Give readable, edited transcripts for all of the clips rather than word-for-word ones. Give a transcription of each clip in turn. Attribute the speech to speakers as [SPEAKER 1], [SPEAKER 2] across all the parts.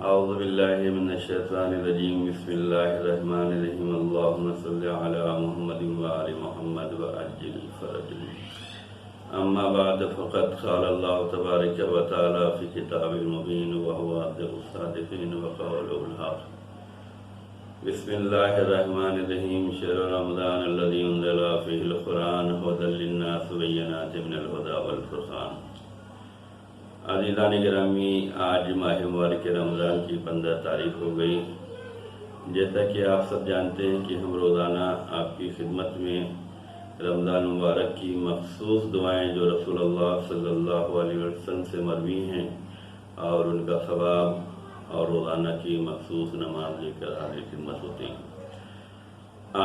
[SPEAKER 1] اعوذ باللہ من الشیطان الرجیم بسم اللہ الرحمن الرحیم اللہم صلی علی محمد وآل محمد وعجل فرجہ اما بعد فقد قال اللہ تبارک و تعالی فی کتاب المبین وهو اصدق الصادقین وقوله الحق بسم اللہ الرحمن الرحیم شہر رمضان الذی انزل فیہ القرآن ھدی للناس وبینات من الھدی والفرقان۔ عزیزان گرامی، آج ماہ مبارک رمضان کی 15 تاریخ ہو گئی۔ جیسا کہ آپ سب جانتے ہیں کہ ہم روزانہ آپ کی خدمت میں رمضان مبارک کی مخصوص دعائیں جو رسول اللہ صلی اللہ علیہ وسلم سے مروی ہیں اور ان کا ثواب اور روزانہ کی مخصوص نماز لے کر حاضر خدمت ہوتے ہیں۔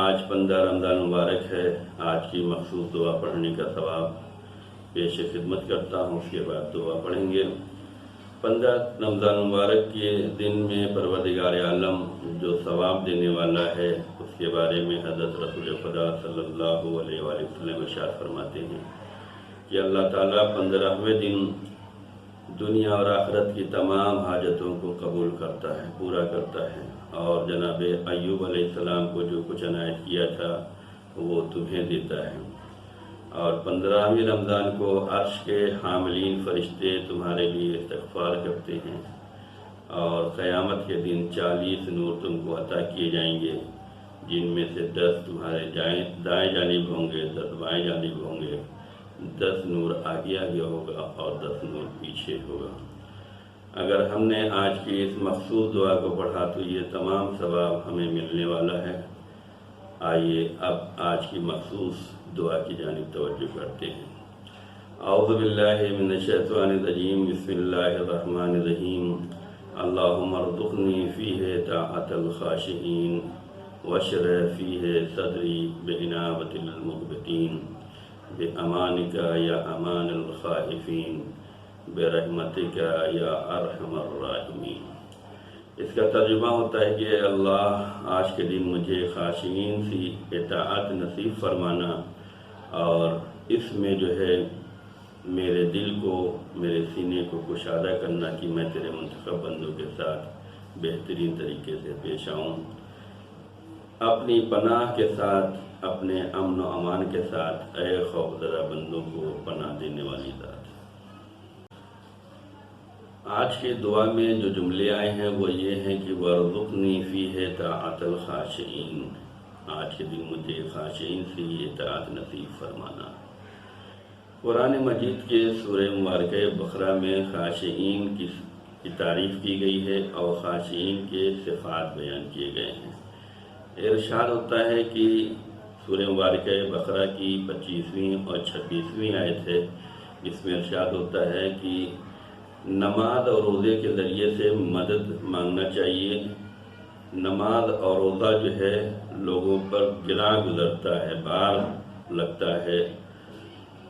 [SPEAKER 1] آج 15 رمضان مبارک ہے۔ آج کی مخصوص دعا پڑھنے کا ثواب پیش خدمت کرتا ہوں، اس کے بعد دعا پڑھیں گے۔ 15 رمضان مبارک کے دن میں پروردگار عالم جو ثواب دینے والا ہے اس کے بارے میں حضرت رسول خدا صلی اللہ علیہ وآلہ وسلم ارشاد فرماتے ہیں کہ اللہ تعالیٰ 15ویں دن دنیا اور آخرت کی تمام حاجتوں کو قبول کرتا ہے، پورا کرتا ہے، اور جناب ایوب علیہ السلام کو جو کچھ عنایت کیا تھا وہ تمہیں دیتا ہے۔ اور 15ویں رمضان کو عرش کے حاملین فرشتے تمہارے لیے استغفار کرتے ہیں، اور قیامت کے دن 40 نور تم کو عطا کیے جائیں گے، جن میں سے 10 تمہارے دائیں جانب ہوں گے، 10 بائیں جانب ہوں گے، 10 نور آگے آگے ہوگا اور 10 نور پیچھے ہوگا۔ اگر ہم نے آج کی اس مخصوص دعا کو پڑھا تو یہ تمام ثواب ہمیں ملنے والا ہے۔ آئیے اب آج کی مخصوص دعا کی جانب توجہ کرتے ہیں۔ اعوذ باللہ من الشیطان الرجیم بسم اللہ الرحمن الرحیم اللہم ارزقنی فیہ طاعت الخاشعین واشرح فیہ صدری بعنابۃ المخبتین بامانک یا امان الخائفین برحمتک یا ارحم الراحمین۔ اس کا ترجمہ ہوتا ہے کہ اللہ آج کے دن مجھے خاشعین سی اطاعت نصیب فرمانا، اور اس میں جو ہے میرے دل کو، میرے سینے کو کشادہ کرنا کہ میں تیرے منتخب بندوں کے ساتھ بہترین طریقے سے پیش آؤں، اپنی پناہ کے ساتھ، اپنے امن و امان کے ساتھ، اے خوفزدہ بندوں کو پناہ دینے والی ذات۔ آج کی دعا میں جو جملے آئے ہیں وہ یہ ہیں کہ وَارْزُقْنِی فِیہِ طَاعَةَ الْخَاشِعِینَ، آج کے دن مجھے خاشعین سے اطاعت نصیب فرمانا۔ قرآن مجید کے سورہ مبارکہ بقرہ میں خاشعین کی تعریف کی گئی ہے اور خاشعین کے صفات بیان کیے گئے ہیں۔ ارشاد ہوتا ہے کہ سورہ مبارکہ بقرہ کی 25ویں اور 26ویں آیت ہے، جس میں ارشاد ہوتا ہے کہ نماز اور روزے کے ذریعے سے مدد مانگنا چاہیے۔ نماز اور روزہ جو ہے لوگوں پر گراں گزرتا ہے، بار لگتا ہے،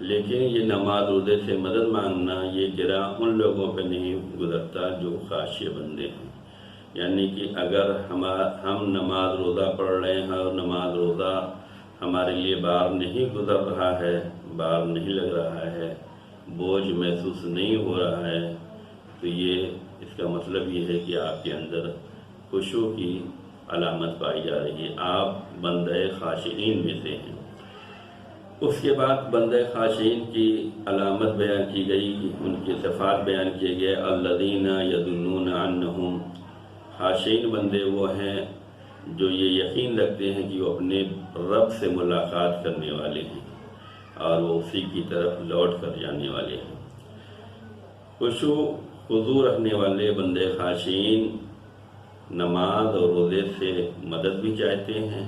[SPEAKER 1] لیکن یہ نماز روزے سے مدد مانگنا یہ گراں ان لوگوں پہ نہیں گزرتا جو خاشع بندے ہیں۔ یعنی کہ اگر ہم نماز روزہ پڑھ رہے ہیں اور نماز روزہ ہمارے لیے بار نہیں گزر رہا ہے، بار نہیں لگ رہا ہے، بوجھ محسوس نہیں ہو رہا ہے، تو یہ اس کا مطلب یہ ہے کہ آپ کے اندر خشوع کی علامت پائی جا رہی ہے، آپ بندہ خاشعین میں سے ہیں۔ اس کے بعد بندہ خاشعین کی علامت بیان کی گئی، ان کی صفات بیان کیے گئے۔ الذین یظنون انہم، خاشعین بندے وہ ہیں جو یہ یقین رکھتے ہیں کہ وہ اپنے رب سے ملاقات کرنے والے ہیں اور وہ اسی کی طرف لوٹ کر جانے والے ہیں۔ خشوع خضوع رکھنے والے بندے خاشعین نماز اور روزے سے مدد بھی چاہتے ہیں،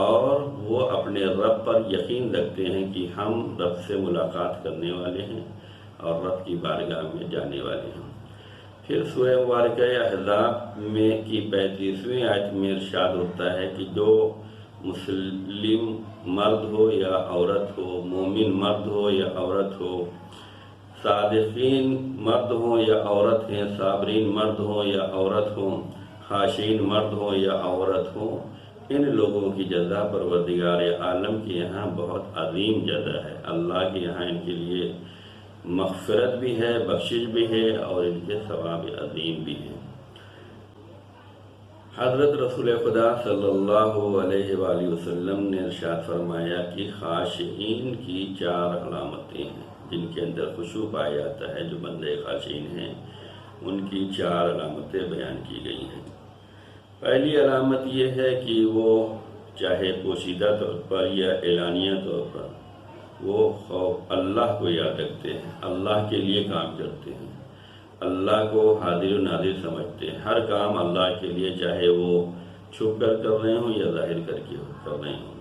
[SPEAKER 1] اور وہ اپنے رب پر یقین رکھتے ہیں کہ ہم رب سے ملاقات کرنے والے ہیں اور رب کی بارگاہ میں جانے والے ہیں۔ پھر سورہ مبارکہ احزاب میں کی 35ویں آیت میں ارشاد ہوتا ہے کہ جو مسلم مرد ہو یا عورت ہو، مومن مرد ہو یا عورت ہو، صادقین مرد ہوں یا عورت ہیں، صابرین مرد ہوں یا عورت ہوں، خاشعین مرد ہوں یا عورت ہوں، ان لوگوں کی جزا پروردگار عالم کے یہاں بہت عظیم جزا ہے۔ اللہ کے یہاں ان کے لیے مغفرت بھی ہے، بخشش بھی ہے، اور ان کے ثواب عظیم بھی ہے۔ حضرت رسول خدا صلی اللہ علیہ وآلہ وسلم نے ارشاد فرمایا کہ خاشعین کی 4 علامتیں ہیں جن کے اندر خشوع پایا جاتا ہے. جو بندے خاشعین ہیں ان کی 4 علامتیں بیان کی گئی ہیں. پہلی علامت یہ ہے کہ وہ چاہے پوشیدہ طور پر یا اعلانیہ طور پر وہ خوف اللہ کو یاد رکھتے ہیں، اللہ کے لیے کام کرتے ہیں، اللہ کو حاضر و ناظر سمجھتے ہیں. ہر کام اللہ کے لیے، چاہے وہ چھپ کر رہے ہوں یا ظاہر کر کے کر رہے ہوں.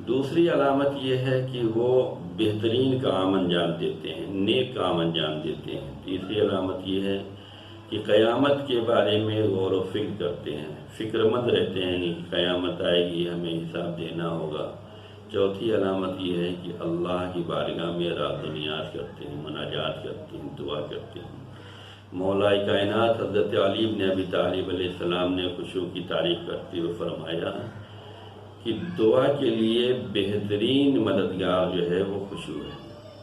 [SPEAKER 1] دوسری علامت یہ ہے کہ وہ بہترین کام انجام دیتے ہیں، نیک کام انجام دیتے ہیں. تیسری علامت یہ ہے کہ قیامت کے بارے میں غور و فکر کرتے ہیں، فکر مند رہتے ہیں کہ قیامت آئے گی، ہمیں حساب دینا ہوگا. چوتھی علامت یہ ہے کہ اللہ کی بارگاہ میں راز و نیاز کرتے ہیں، مناجات کرتے ہیں، دعا کرتے ہیں. مولا کائنات حضرت علی بن ابی طالب علیہ السلام نے خشوع کی تعریف کرتے ہوئے فرمایا کہ دعا کے لیے بہترین مددگار جو ہے وہ خشوع ہے.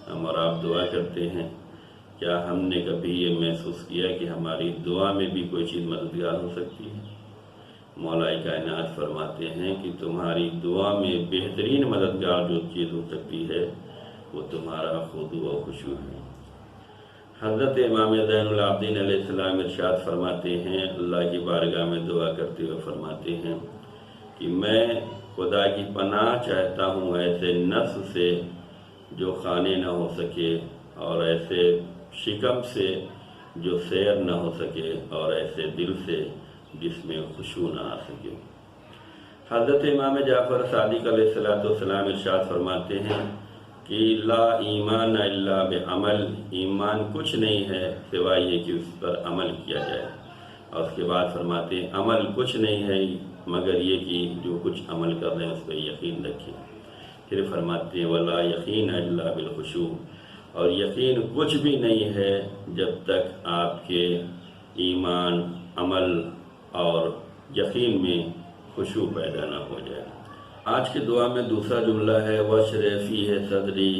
[SPEAKER 1] ہم اور آپ دعا کرتے ہیں، کیا ہم نے کبھی یہ محسوس کیا کہ ہماری دعا میں بھی کوئی چیز مددگار ہو سکتی ہے؟ مولا کائنات فرماتے ہیں کہ تمہاری دعا میں بہترین مددگار جو چیز ہو سکتی ہے وہ تمہارا خضوع و خشوع ہے. حضرت امام زین العابدین علیہ السلام ارشاد فرماتے ہیں، اللہ کی بارگاہ میں دعا کرتے ہوئے فرماتے ہیں کہ میں خدا کی پناہ چاہتا ہوں ایسے نفس سے جو خانے نہ ہو سکے، اور ایسے شکم سے جو سیر نہ ہو سکے، اور ایسے دل سے جس میں خشوع نہ آ سکے. حضرت امام جعفر صادق علیہ السلام ارشاد فرماتے ہیں کہ لا ایمان الا بعمل، ایمان کچھ نہیں ہے سوائے یہ کہ اس پر عمل کیا جائے. اور اس کے بعد فرماتے ہیں عمل کچھ نہیں ہے مگر یہ کہ جو کچھ عمل کر رہے ہیں اس پہ یقین رکھیں. پھر فرماتے ہیں ولا یقین الا بالخشوع، اور یقین کچھ بھی نہیں ہے جب تک آپ کے ایمان، عمل اور یقین میں خشوع پیدا نہ ہو جائے. آج کی دعا میں دوسرا جملہ ہے وَاشْرَحْ فِيهِ صَدْرِي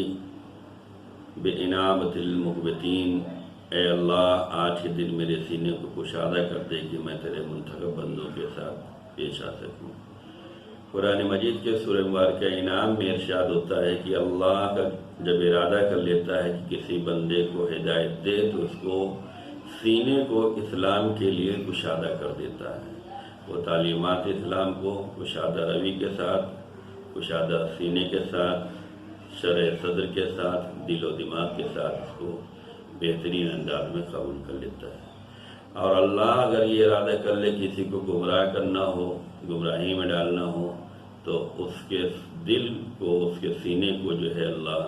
[SPEAKER 1] بِإِنَابَةِ الْمُقْبِتِينَ، اے اللہ آج کے دن میرے سینے کو کشادہ کر دے کہ میں تیرے منتخب بندوں کے ساتھ پیش آ سکوں. قرآن مجید کے سورہ مبارکہ انعام میں ارشاد ہوتا ہے کہ اللہ کا جب ارادہ کر لیتا ہے کہ کسی بندے کو ہدایت دے تو اس کو سینے کو اسلام کے لیے کشادہ کر دیتا ہے. وہ تعلیمات اسلام کو کشادہ روی کے ساتھ، کشادہ سینے کے ساتھ، شرح صدر کے ساتھ، دل و دماغ کے ساتھ اس کو بہترین انداز میں قبول کر لیتا ہے. اور اللہ اگر یہ ارادہ کر لے کسی کو گمراہ کرنا ہو، گمراہی میں ڈالنا ہو، تو اس کے دل کو، اس کے سینے کو جو ہے اللہ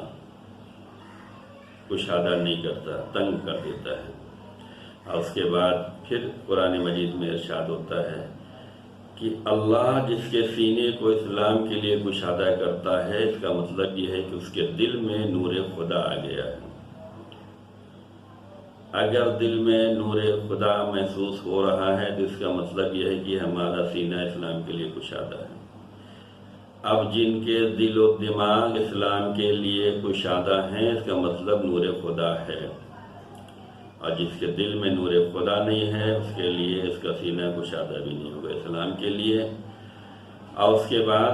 [SPEAKER 1] کشادہ نہیں کرتا، تنگ کر دیتا ہے. اور اس کے بعد پھر قرآن مجید میں ارشاد ہوتا ہے کہ اللہ جس کے سینے کو اسلام کے لیے کشادہ کرتا ہے، اس کا مطلب یہ ہے کہ اس کے دل میں نور خدا آ گیا ہے. اگر دل میں نور خدا محسوس ہو رہا ہے تو اس کا مطلب یہ ہے کہ ہمارا سینہ اسلام کے لیے کشادہ ہے. اب جن کے دل و دماغ اسلام کے لیے کشادہ ہیں، اس کا مطلب نور خدا ہے. اور جس کے دل میں نور خدا نہیں ہے، اس کے لیے اس کا سینہ کشادہ بھی نہیں ہوگا اسلام کے لیے. اور اس کے بعد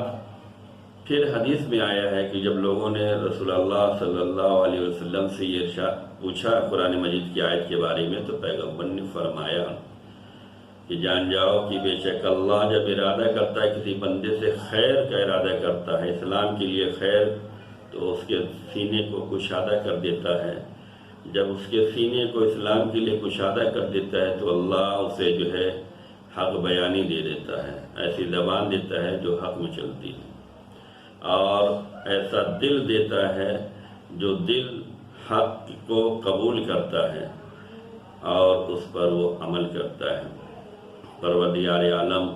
[SPEAKER 1] پھر حدیث میں آیا ہے کہ جب لوگوں نے رسول اللہ صلی اللہ علیہ وسلم سے یہ ارشاد پوچھا قرآن مجید کی آیت کے بارے میں، تو پیغمبر نے فرمایا کہ جان جاؤ کہ بے شک اللہ جب ارادہ کرتا ہے کسی بندے سے خیر کا ارادہ کرتا ہے، اسلام کے لیے خیر، تو اس کے سینے کو کشادہ کر دیتا ہے. جب اس کے سینے کو اسلام کے لیے کشادہ کر دیتا ہے تو اللہ اسے جو ہے حق بیانی دے دیتا ہے، ایسی زبان دیتا ہے جو حق میں چلتی ہے، اور ایسا دل دیتا ہے جو دل حق کو قبول کرتا ہے اور اس پر وہ عمل کرتا ہے. پروردگار عالم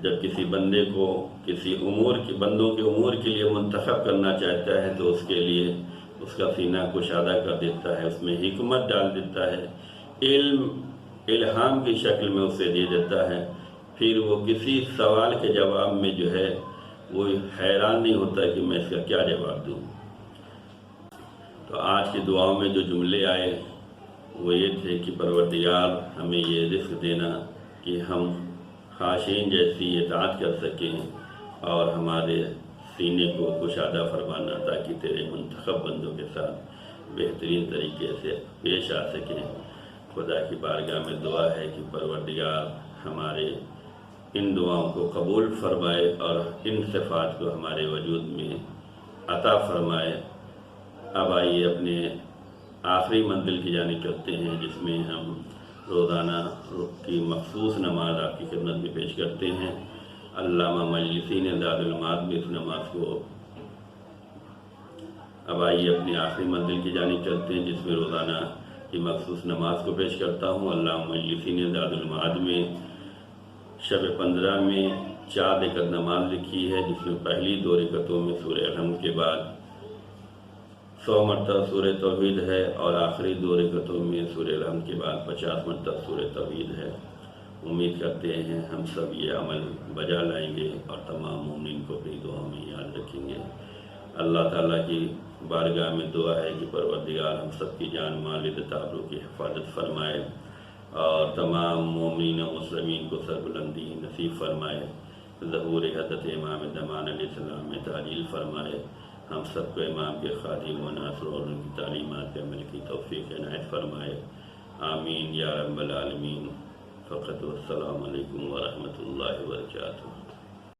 [SPEAKER 1] جب کسی بندے کو کسی بندوں کے امور کے لیے منتخب کرنا چاہتا ہے تو اس کے لیے اس کا سینہ کشادہ کر دیتا ہے، اس میں حکمت ڈال دیتا ہے، علم الہام کی شکل میں اسے دے دیتا ہے. پھر وہ کسی سوال کے جواب میں جو ہے وہ حیران نہیں ہوتا کہ میں اس کا کیا جواب دوں. تو آج کی دعاؤں میں جو جملے آئے وہ یہ تھے کہ پروردگار ہمیں یہ رزق دینا کہ ہم خاشعین جیسی اطاعت کر سکیں اور ہمارے سینے کو کشادہ فرمانا تاکہ تیرے منتخب بندوں کے ساتھ بہترین طریقے سے پیش آ سکیں۔ خدا کی بارگاہ میں دعا ہے کہ پروردگار ہمارے ان دعاؤں کو قبول فرمائے اور ان صفات کو ہمارے وجود میں عطا فرمائے۔ اب آئیے اپنے آخری منزل کی جانب چلتے ہیں، جس میں ہم روزانہ کی مخصوص نماز آپ کی خدمت میں پیش کرتے ہیں۔ علامہ مجلسی نے زاد المعاد میں اس نماز کو اب آئیے اپنی آخری منزل کی جانب چلتے ہیں، جس میں روزانہ کی مخصوص نماز کو پیش کرتا ہوں۔ علامہ مجلسی نے زاد المعاد میں شب 15 میں 4 رکعت نماز لکھی ہے، جس میں پہلی 2 رکعتوں میں سورہ الحمد کے بعد 100 مرتبہ سورہ توحید ہے اور آخری 2 رکعتوں میں سورہ الحمد کے بعد 50 مرتبہ سورہ توحید ہے۔ امید کرتے ہیں ہم سب یہ عمل بجا لائیں گے اور تمام مومنین کو اپنی دعاؤں میں یاد رکھیں گے۔ اللہ تعالیٰ کی بارگاہ میں دعا ہے کہ پروردگار ہم سب کی جان مال عزت آبرو کی حفاظت فرمائے اور تمام مومنین و مسلمین کو سربلندی نصیب فرمائے، ظہور حضرت امام زمان علیہ السلام میں تعجیل فرمائے، ہم سب کو امام کے خادم و ناصر اور ان کی تعلیمات کے عمل کی توفیق عنایت فرمائے، آمین یا رب العالمین۔ فقط والسلام علیکم ورحمۃ اللہ وبرکاتہ۔